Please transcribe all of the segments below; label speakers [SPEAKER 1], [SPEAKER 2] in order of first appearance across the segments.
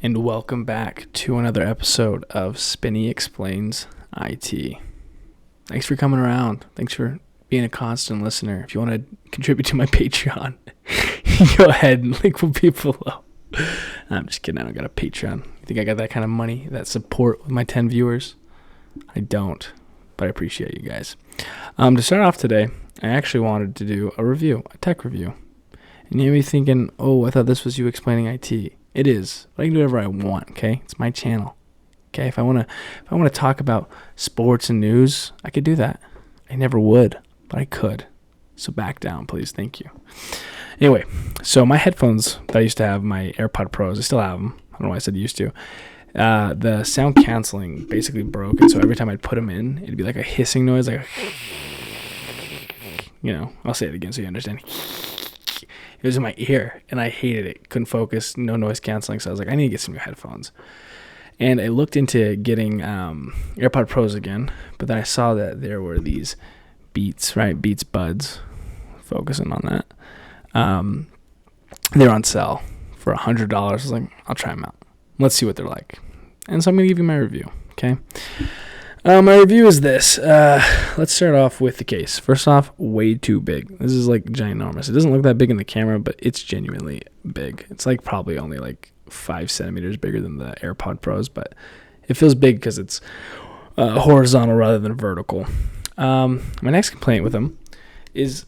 [SPEAKER 1] and welcome back to another episode of Spinny Explains IT. Thanks for coming around. Thanks for being a constant listener. If you want to contribute to my Patreon, go ahead and link will be below. I'm just kidding. I don't got a Patreon. You think I got that kind of money, that support with my 10 viewers? I don't, but I appreciate you guys. To start off today, I actually wanted to do a review, a tech review. And you may be thinking, oh, I thought this was you explaining IT. It is, but I can do whatever I want, okay? It's my channel. Okay, if I want to talk about sports and news, I could do that. I never would, but I could. So back down, please. Thank you. Anyway, so my headphones that I used to have, my AirPod Pros, I still have them. I don't know why I said used to. The sound canceling basically broke, and so every time I'd put them in, it'd be like a hissing noise, like I'll say it again so you understand. It was in my ear, and I hated it. Couldn't focus, no noise canceling, so I was like, I need to get some new headphones. And I looked into getting AirPod Pros again, but then I saw that there were these Beats Buds, focusing on that. They're on sale for $100. I was like, I'll try them out. Let's see what they're like. And so I'm going to give you my review, okay? My review is this. Let's start off with the case. First off, way too big. This is like ginormous. It doesn't look that big in the camera, but it's genuinely big. It's like probably only like 5 centimeters bigger than the AirPod Pros, but it feels big because it's horizontal rather than vertical. My next complaint with them is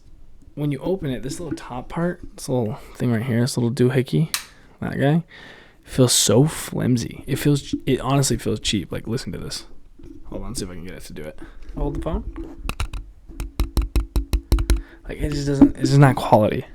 [SPEAKER 1] when you open it, this little top part, this little thing right here, this little doohickey, that guy, feels so flimsy. It honestly feels cheap. Like, listen to this. Hold on, see if I can get it to do it. Hold the phone. Like, it's just not quality.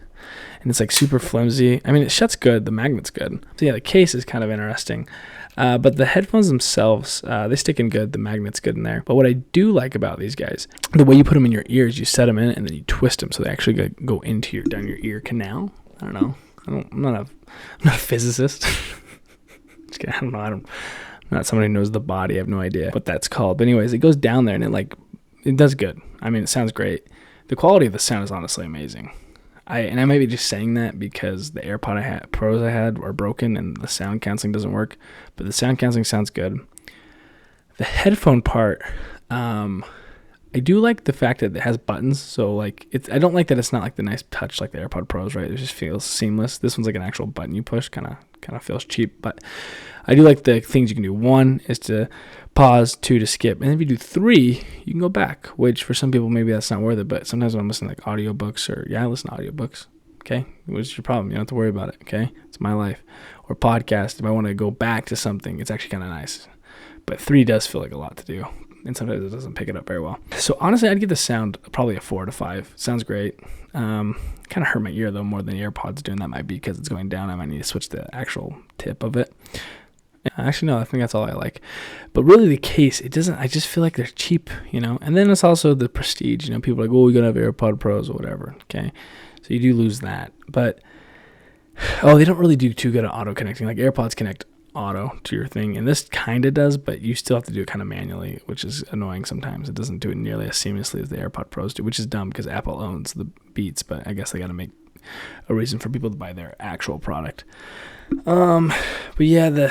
[SPEAKER 1] And it's like super flimsy. I mean, it shuts good. The magnet's good. So yeah, the case is kind of interesting. But the headphones themselves, they stick in good. The magnet's good in there. But what I do like about these guys, the way you put them in your ears, you set them in and then you twist them so they actually go down your ear canal. I don't know. I'm not a physicist. Just kidding. I don't know. I'm not somebody who knows the body. I have no idea what that's called. But anyways, it goes down there and it does good. I mean, it sounds great. The quality of the sound is honestly amazing. I may be just saying that because the AirPod Pros I had are broken and the sound canceling doesn't work. But the sound canceling sounds good. The headphone part, I do like the fact that it has buttons. So like I don't like that it's not like the nice touch like the AirPod Pros, right? It just feels seamless. This one's like an actual button you push, kind of feels cheap. But I do like the things you can do. 1 is to pause, 2 to skip, and if you do 3, you can go back. Which for some people maybe that's not worth it. But sometimes when I'm listening to like audiobooks I listen to audiobooks. Okay, what's your problem? You don't have to worry about it. Okay, it's my life. Or podcast. If I want to go back to something, it's actually kind of nice. But 3 does feel like a lot to do. And sometimes it doesn't pick it up very well. So honestly, I'd give the sound probably a 4 to 5. Sounds great. Kind of hurt my ear though more than the AirPods doing. That might be because it's going down. I might need to switch the actual tip of it. Actually, no, I think that's all I like. But really the case, it doesn't, I just feel like they're cheap, And then it's also the prestige, People are like, oh, we gotta have AirPod Pros or whatever, okay? So you do lose that. But, they don't really do too good at auto connecting. Like AirPods connect auto to your thing, and this kind of does, but you still have to do it kind of manually, which is annoying sometimes. It doesn't do it nearly as seamlessly as the AirPod Pros do, which is dumb because Apple owns the Beats, but I guess they got to make a reason for people to buy their actual product. But yeah,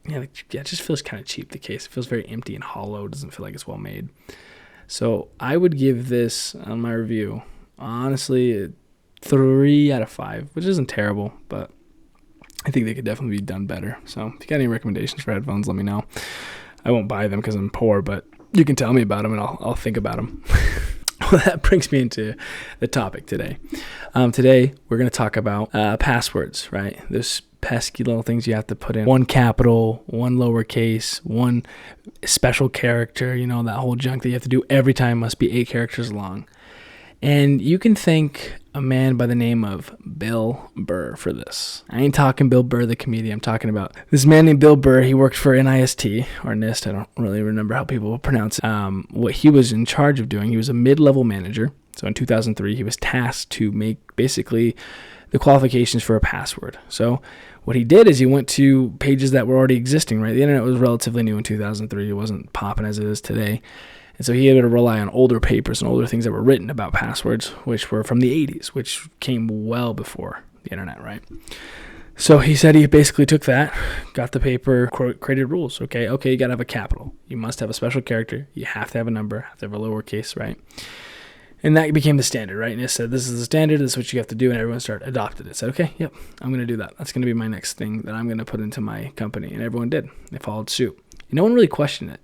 [SPEAKER 1] it just feels kind of cheap, the case. It feels very empty and hollow. It doesn't feel like it's well made. So I would give this, on my review, honestly, 3 out of 5, which isn't terrible, but I think they could definitely be done better. So if you got any recommendations for headphones, let me know. I won't buy them because I'm poor, but you can tell me about them and I'll think about them. Well, that brings me into the topic today. Today, we're going to talk about passwords, right? There's pesky little things you have to put in. 1 capital, 1 lowercase, 1 special character, that whole junk that you have to do every time must be 8 characters long. And you can thank a man by the name of Bill Burr for this. I ain't talking Bill Burr, the comedian. I'm talking about this man named Bill Burr. He worked for NIST, or NIST. I don't really remember how people pronounce it. What he was in charge of doing, he was a mid-level manager. So in 2003, he was tasked to make basically the qualifications for a password. So what he did is he went to pages that were already existing, right? The internet was relatively new in 2003. It wasn't popping as it is today. And so he had to rely on older papers and older things that were written about passwords, which were from the 80s, which came well before the internet, right? So he said he basically took that, got the paper, created rules. Okay, you got to have a capital. You must have a special character. You have to have a number, have to have a lowercase, right? And that became the standard, right? And it said, this is the standard, this is what you have to do, and everyone adopted it. Said, okay, yep, I'm going to do that. That's going to be my next thing that I'm going to put into my company. And everyone did. They followed suit. And no one really questioned it.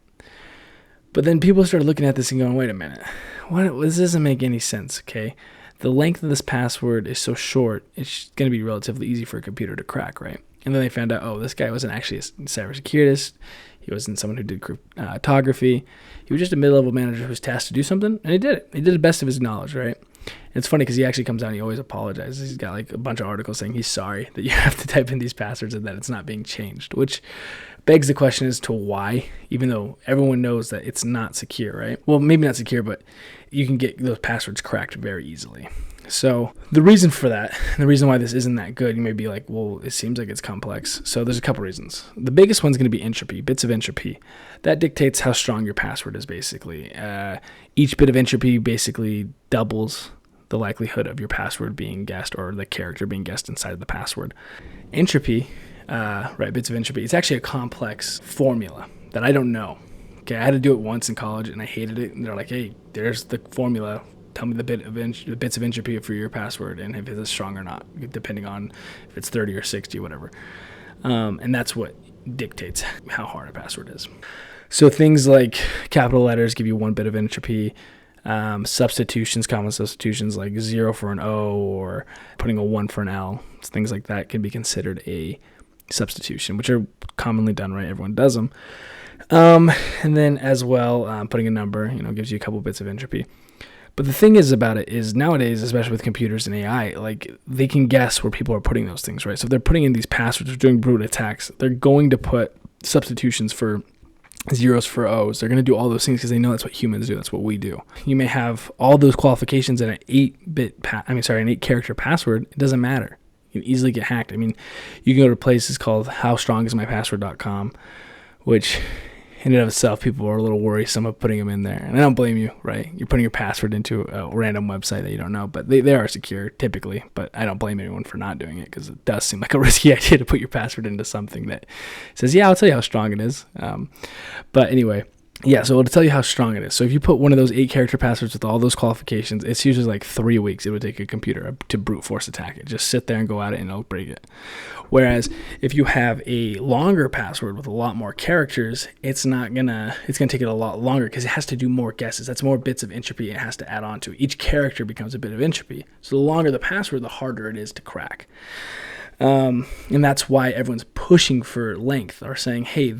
[SPEAKER 1] But then people started looking at this and going, wait a minute, this doesn't make any sense, okay? The length of this password is so short, it's going to be relatively easy for a computer to crack, right? And then they found out, this guy wasn't actually a cybersecurist. He wasn't someone who did cryptography. He was just a mid-level manager who was tasked to do something, and he did it. He did the best of his knowledge, right? And it's funny because he actually comes out and he always apologizes. He's got like a bunch of articles saying he's sorry that you have to type in these passwords and that it's not being changed, which begs the question as to why, even though everyone knows that it's not secure, right? Well, maybe not secure, but you can get those passwords cracked very easily. So the reason for that, the reason why this isn't that good, you may be like, well, it seems like it's complex. So there's a couple reasons. The biggest one's going to be entropy, bits of entropy. That dictates how strong your password is, basically. Each bit of entropy basically doubles the likelihood of your password being guessed or the character being guessed inside of the password. Entropy, bits of entropy, it's actually a complex formula that I don't know. Okay, I had to do it once in college and I hated it. And they're like, hey, there's the formula. Tell me the bits of entropy for your password and if it's strong or not, depending on if it's 30 or 60, whatever. And that's what dictates how hard a password is. So things like capital letters give you 1 bit of entropy. Substitutions, common substitutions like 0 for an O or putting a 1 for an L, things like that can be considered a substitution, which are commonly done, right? Everyone does them. And then as well, putting a number, gives you a couple bits of entropy. But the thing is about it is nowadays, especially with computers and AI, like they can guess where people are putting those things, right? So if they're putting in these passwords or doing brute attacks, they're going to put substitutions for zeros for O's. They're going to do all those things because they know that's what humans do. That's what we do. You may have all those qualifications in an 8-character password. It doesn't matter. You can easily get hacked. I mean, you can go to places called howstrongismypassword.com, which in and of itself, people are a little worrisome of putting them in there. And I don't blame you, right? You're putting your password into a random website that you don't know, but they are secure typically. But I don't blame anyone for not doing it because it does seem like a risky idea to put your password into something that says, yeah, I'll tell you how strong it is. But anyway, yeah, so it'll tell you how strong it is. So if you put one of those 8-character passwords with all those qualifications, it's usually like 3 weeks it would take a computer to brute force attack it. Just sit there and go at it and it'll break it. Whereas if you have a longer password with a lot more characters, it's gonna take it a lot longer because it has to do more guesses. That's more bits of entropy it has to add on to. Each character becomes a bit of entropy. So the longer the password, the harder it is to crack. And that's why everyone's pushing for length or saying, hey,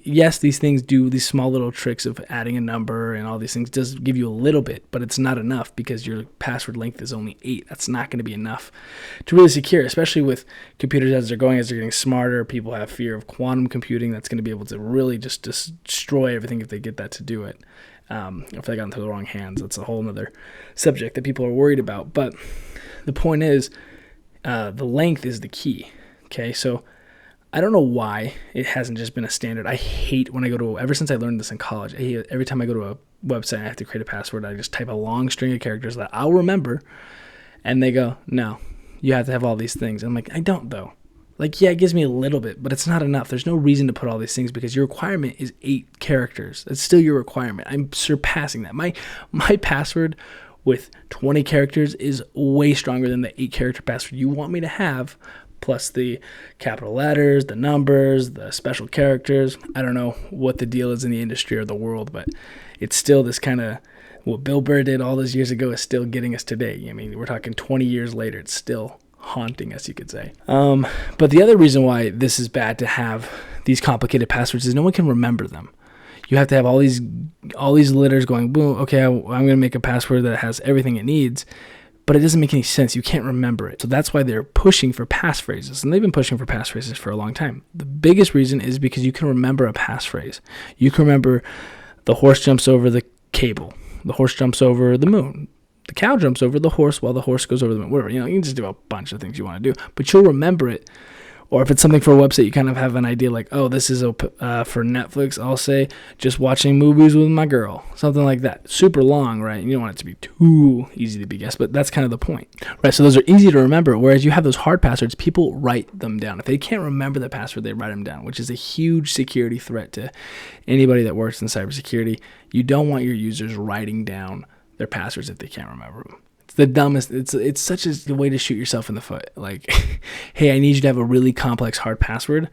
[SPEAKER 1] yes, these things do these small little tricks of adding a number and all these things does give you a little bit, but it's not enough because your password length is only 8. That's not going to be enough to really secure, especially with computers as they're getting smarter. People have fear of quantum computing. That's going to be able to really just destroy everything if they get that to do it. If they got into the wrong hands, that's a whole other subject that people are worried about. But the point is, the length is the key. Okay, so I don't know why it hasn't just been a standard. I hate when I ever since I learned this in college, every time I go to a website and I have to create a password, I just type a long string of characters that I'll remember, and they go, no, you have to have all these things. I'm like, I don't though. Like, yeah, it gives me a little bit, but it's not enough. There's no reason to put all these things because your requirement is 8 characters. It's still your requirement. I'm surpassing that. My password with 20 characters is way stronger than the 8-character password you want me to have, plus the capital letters, the numbers, the special characters. I don't know what the deal is in the industry or the world, but it's still this kind of, what Bill Burr did all those years ago is still getting us today. I mean, we're talking 20 years later, it's still haunting us, you could say. But the other reason why this is bad to have these complicated passwords is no one can remember them. You have to have all these letters going, boom, okay, I'm going to make a password that has everything it needs, but it doesn't make any sense. You can't remember it. So that's why they're pushing for passphrases, and they've been pushing for passphrases for a long time. The biggest reason is because you can remember a passphrase. You can remember the horse jumps over the cable, the horse jumps over the moon, the cow jumps over the horse while the horse goes over the moon, whatever. You can just do a bunch of things you want to do, but you'll remember it Or if it's something for a website, you kind of have an idea like, oh, this is for Netflix. I'll say just watching movies with my girl, something like that. Super long, right? You don't want it to be too easy to be guessed, but that's kind of the point, right? So those are easy to remember, whereas you have those hard passwords, people write them down. If they can't remember the password, they write them down, which is a huge security threat to anybody that works in cybersecurity. You don't want your users writing down their passwords if they can't remember them. The dumbest. It's such a way to shoot yourself in the foot. Like, hey, I need you to have a really complex hard password,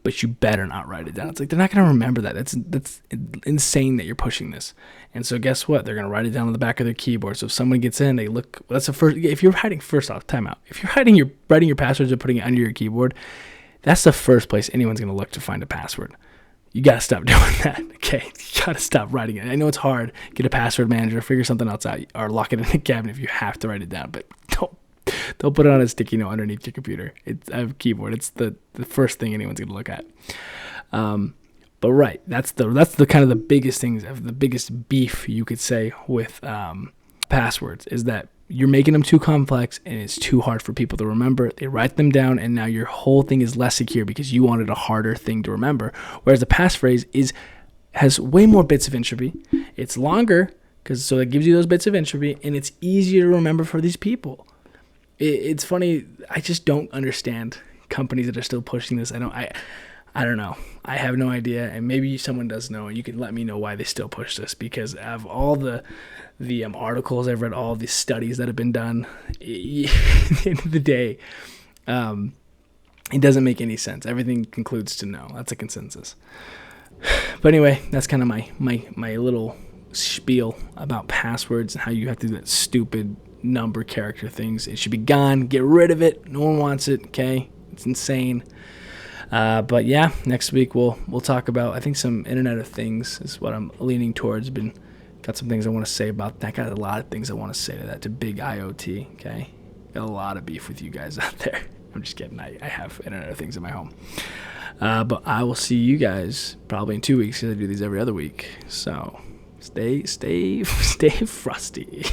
[SPEAKER 1] but you better not write it down. It's like they're not going to remember that. That's insane that you're pushing this. And so guess what? They're going to write it down on the back of their keyboard. So if someone gets in, they look. That's the first. If you're hiding, first off, timeout. If you're writing your passwords and putting it under your keyboard, that's the first place anyone's going to look to find a password. You got to stop doing that, okay? You got to stop writing it. I know it's hard. Get a password manager, figure something else out, or lock it in a cabinet if you have to write it down. But don't put it on a sticky note underneath your computer. I have a keyboard. It's the first thing anyone's going to look at. But right, that's the kind of the biggest things, the biggest beef you could say with passwords is that you're making them too complex and it's too hard for people to remember. They write them down and now your whole thing is less secure because you wanted a harder thing to remember. Whereas the passphrase has way more bits of entropy. It's longer so it gives you those bits of entropy and it's easier to remember for these people. It's funny. I just don't understand companies that are still pushing this. I don't know. I have no idea, and maybe someone does know, and you can let me know why they still push this. Because of all the articles I've read, all the studies that have been done, at the end of the day, it doesn't make any sense. Everything concludes to no. That's a consensus. But anyway, that's kind of my little spiel about passwords and how you have to do that stupid number character things. It should be gone. Get rid of it. No one wants it. Okay, it's insane. But yeah, next week we'll talk about, I think, some Internet of Things is what I'm leaning towards. Got some things I want to say about that. Got a lot of things I want to say to that, to big IoT. Okay, got a lot of beef with you guys out there. I'm just kidding. I have Internet of Things in my home. But I will see you guys probably in 2 weeks because I do these every other week. So stay frosty.